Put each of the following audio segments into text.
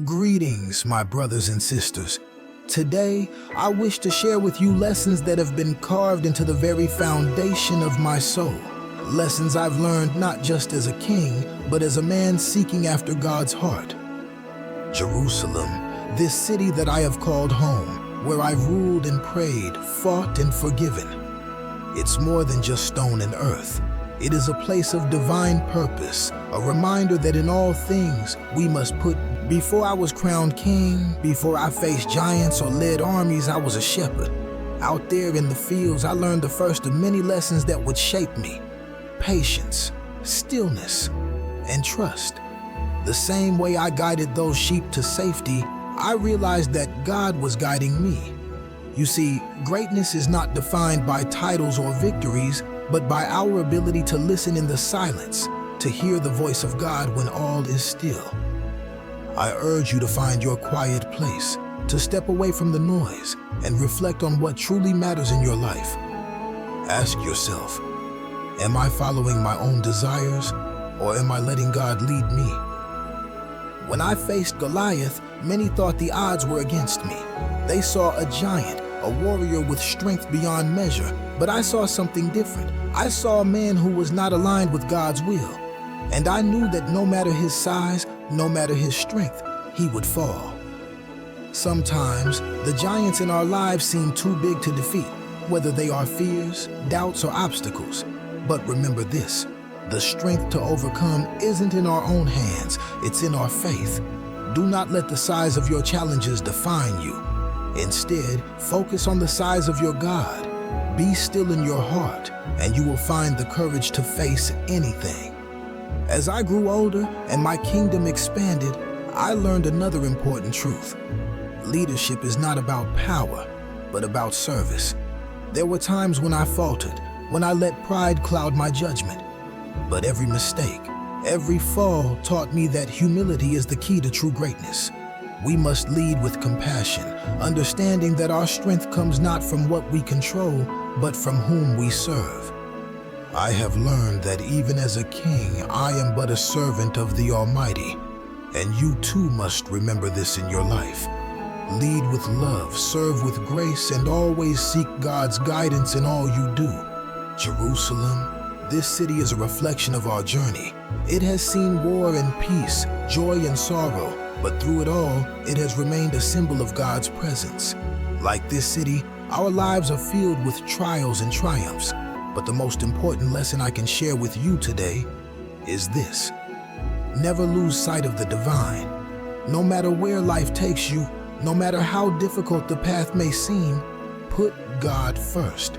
Greetings, my brothers and sisters. Today, I wish to share with you lessons that have been carved into the very foundation of my soul. Lessons I've learned not just as a king, but as a man seeking after God's heart. Jerusalem, this city that I have called home, where I've ruled and prayed, fought and forgiven. It's more than just stone and earth. It is a place of divine purpose, a reminder that in all things we must put. Before I was crowned king, before I faced giants or led armies, I was a shepherd. Out there in the fields, I learned the first of many lessons that would shape me. Patience, stillness, and trust. The same way I guided those sheep to safety, I realized that God was guiding me. You see, greatness is not defined by titles or victories, but by our ability to listen in the silence, to hear the voice of God when all is still. I urge you to find your quiet place, to step away from the noise and reflect on what truly matters in your life. Ask yourself, am I following my own desires, or am I letting God lead me? When I faced Goliath, many thought the odds were against me. They saw a giant, a warrior with strength beyond measure, but I saw something different. I saw a man who was not aligned with God's will. And I knew that no matter his size, no matter his strength, he would fall. Sometimes, the giants in our lives seem too big to defeat, whether they are fears, doubts, or obstacles. But remember this, the strength to overcome isn't in our own hands, it's in our faith. Do not let the size of your challenges define you. Instead, focus on the size of your God. Be still in your heart, and you will find the courage to face anything. As I grew older and my kingdom expanded, I learned another important truth. Leadership is not about power, but about service. There were times when I faltered, when I let pride cloud my judgment. But every mistake, every fall taught me that humility is the key to true greatness. We must lead with compassion, understanding that our strength comes not from what we control, but from whom we serve. I have learned that even as a king, I am but a servant of the Almighty, and you too must remember this in your life. Lead with love, serve with grace, and always seek God's guidance in all you do. Jerusalem, this city is a reflection of our journey. It has seen war and peace, joy and sorrow, but through it all, it has remained a symbol of God's presence. Like this city, our lives are filled with trials and triumphs. But the most important lesson I can share with you today is this. Never lose sight of the divine. No matter where life takes you, no matter how difficult the path may seem, put God first.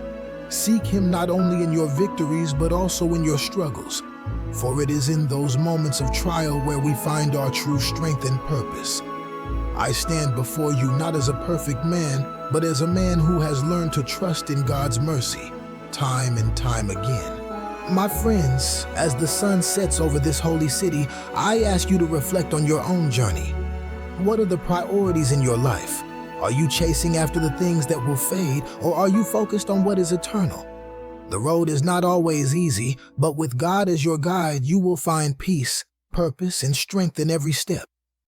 Seek Him not only in your victories, but also in your struggles. For it is in those moments of trial where we find our true strength and purpose. I stand before you not as a perfect man, but as a man who has learned to trust in God's mercy, time and time again. My friends, as the sun sets over this holy city, I ask you to reflect on your own journey. What are the priorities in your life? Are you chasing after the things that will fade, or are you focused on what is eternal? The road is not always easy, but with God as your guide, you will find peace, purpose, and strength in every step.